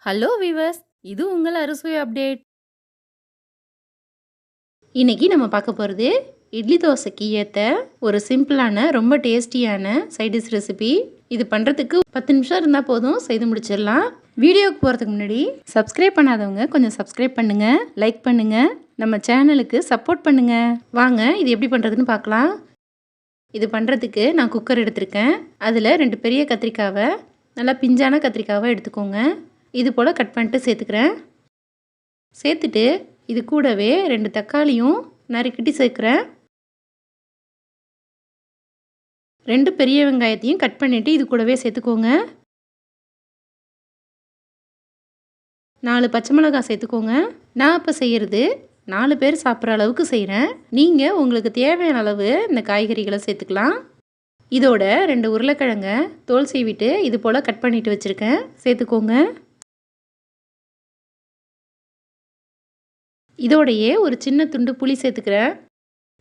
Hello viewers, இது உங்கள் அறுசுவை அப்டேட். இன்னைக்கு நம்ம பார்க்க போகிறது இட்லி தோசைக்கு ஏற்ற ஒரு சிம்பிளான ரொம்ப டேஸ்டியான சைட் டிஷ் ரெசிபி. இது பண்ணுறதுக்கு 10 நிமிஷம் இருந்தால் போதும், செய்து முடிச்சிடலாம். வீடியோவுக்கு போகிறதுக்கு முன்னாடி சப்ஸ்கிரைப் பண்ணாதவங்க கொஞ்சம் சப்ஸ்கிரைப் பண்ணுங்கள், லைக் பண்ணுங்கள், நம்ம சேனலுக்கு சப்போர்ட் பண்ணுங்கள். வாங்க இது எப்படி பண்ணுறதுன்னு பார்க்கலாம். இது பண்ணுறதுக்கு நான் குக்கர் எடுத்திருக்கேன். அதில் 2 பெரிய கத்திரிக்காவை, நல்லா பிஞ்சான கத்திரிக்காவை எடுத்துக்கோங்க. இது போல் கட் பண்ணிட்டு சேர்த்துக்கிறேன். சேர்த்துட்டு இது கூடவே 2 தக்காளியும் நறுக்கிட்டு சேர்க்குறேன். 2 பெரிய வெங்காயத்தையும் கட் பண்ணிவிட்டு இது கூடவே சேர்த்துக்கோங்க. 4 பச்சை மிளகாய் சேர்த்துக்கோங்க. நான் இப்போ செய்கிறது 4 பேர் சாப்பிட்ற அளவுக்கு செய்கிறேன். நீங்கள் உங்களுக்கு தேவையான அளவு இந்த காய்கறிகளை சேர்த்துக்கலாம். இதோட 2 உருளைக்கிழங்கை தோல் சீவிட்டு இது போல் கட் பண்ணிவிட்டு வச்சுருக்கேன், சேர்த்துக்கோங்க. இதோடையே ஒரு சின்ன துண்டு புளி சேர்த்துக்கிறேன்.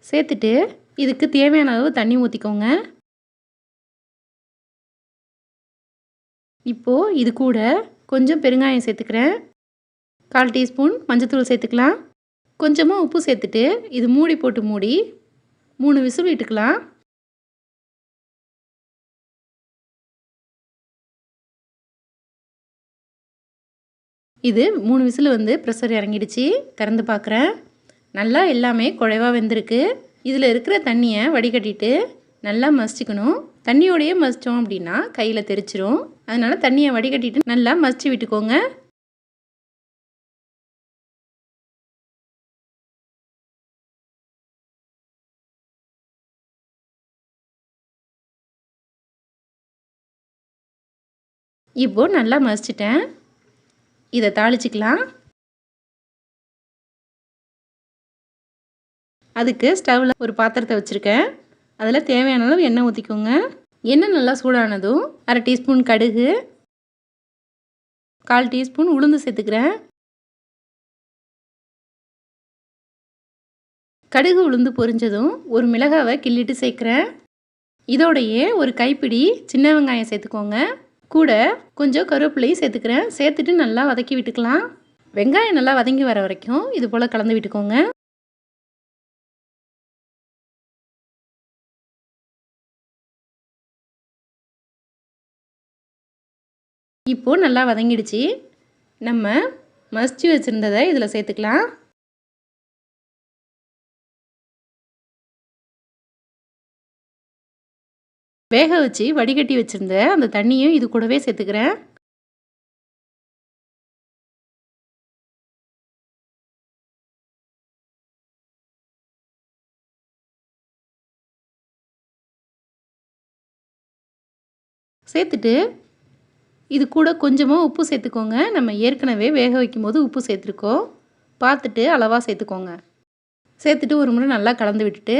சேர்த்துட்டு இதுக்கு தேவையான அளவு தண்ணி ஊற்றிக்கோங்க. இப்போது இது கூட கொஞ்சம் பெருங்காயம் சேர்த்துக்கிறேன். 1/4 டீஸ்பூன் மஞ்சத்தூள் சேர்த்துக்கலாம். கொஞ்சமாக உப்பு சேர்த்துட்டு இது மூடி போட்டு மூடி 3 விசில் விட்டுக்கலாம். இது 3 விசில் வந்து ப்ரெஷர் இறங்கிடுச்சு. திறந்து பார்க்குறேன். நல்லா எல்லாமே குழைவாக வெந்திருக்கு. இதில் இருக்கிற தண்ணியை வடிகட்டிட்டு நல்லா மசிச்சுக்கணும். தண்ணியோடையே மசித்தோம் அப்படின்னா கையில் தெரிச்சிரும். அதனால் தண்ணியை வடிகட்டிட்டு நல்லா மசிச்சு விட்டுக்கோங்க. இப்போது நல்லா மசிச்சிட்டேன். இதை தாளிச்சிக்கலாம். அதுக்கு ஸ்டவ்வில் ஒரு பாத்திரத்தை வச்சுருக்கேன். அதில் தேவையான அளவு எண்ணெய் ஊற்றிக்கோங்க. எண்ணெய் நல்லா சூடானதும் 1/2 டீஸ்பூன் கடுகு, 1/4 டீஸ்பூன் உளுந்து சேர்த்துக்கிறேன். கடுகு உளுந்து பொரிஞ்சதும் ஒரு மிளகாவை கிள்ளிட்டு சேர்க்குறேன். இதோடையே ஒரு கைப்பிடி சின்ன வெங்காயம் சேர்த்துக்கோங்க. கூட கொஞ்சம் கருவேப்பிலையும் சேர்த்துக்கிறேன். சேர்த்துட்டு நல்லா வதக்கி விட்டுக்கலாம். வெங்காயம் நல்லா வதங்கி வர வரைக்கும் இது போல் கலந்து விட்டுக்கோங்க. இப்போது நல்லா வதங்கிடுச்சு. நம்ம மசிச்சு வச்சுருந்ததை இதில் சேர்த்துக்கலாம். வேக வச்சு வடிகட்டி வச்சுருந்த அந்த தண்ணியும் இது கூடவே சேர்த்துக்கிறேன். சேர்த்துட்டு இது கூட கொஞ்சமாக உப்பு சேர்த்துக்கோங்க. நம்ம ஏற்கனவே வேக வைக்கும் போது உப்பு சேர்த்துருக்கோம். பார்த்துட்டு அளவாக சேர்த்துக்கோங்க. சேர்த்துட்டு ஒரு முறை நல்லா கலந்து விட்டுட்டு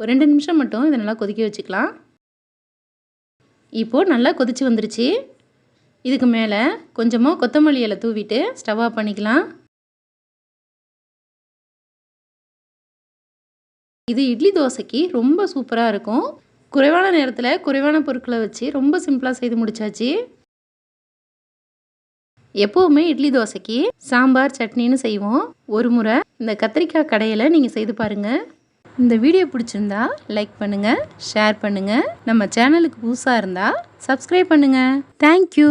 ஒரு 2 நிமிஷம் மட்டும் இதை நல்லா கொதிக்க வச்சுக்கலாம். இப்போது நல்லா கொதிச்சு வந்துருச்சு. இதுக்கு மேலே கொஞ்சமாக கொத்தமல்லி இலை தூவிட்டு ஸ்டவ் ஆஃப் பண்ணிக்கலாம். இது இட்லி தோசைக்கு ரொம்ப சூப்பராக இருக்கும். குறைவான நேரத்தில் குறைவான பொருட்களை வச்சு ரொம்ப சிம்பிளாக செய்து முடிச்சாச்சு. எப்போவுமே இட்லி தோசைக்கு சாம்பார் சட்னின்னு செய்வோம். ஒரு முறை இந்த கத்திரிக்காய் கடையில் நீங்கள் செய்து பாருங்கள். இந்த வீடியோ பிடிச்சிருந்தா லைக் பண்ணுங்கள், ஷேர் பண்ணுங்கள். நம்ம சேனலுக்கு புதுசாக இருந்தால் சப்ஸ்கிரைப் பண்ணுங்கள். தேங்க்யூ.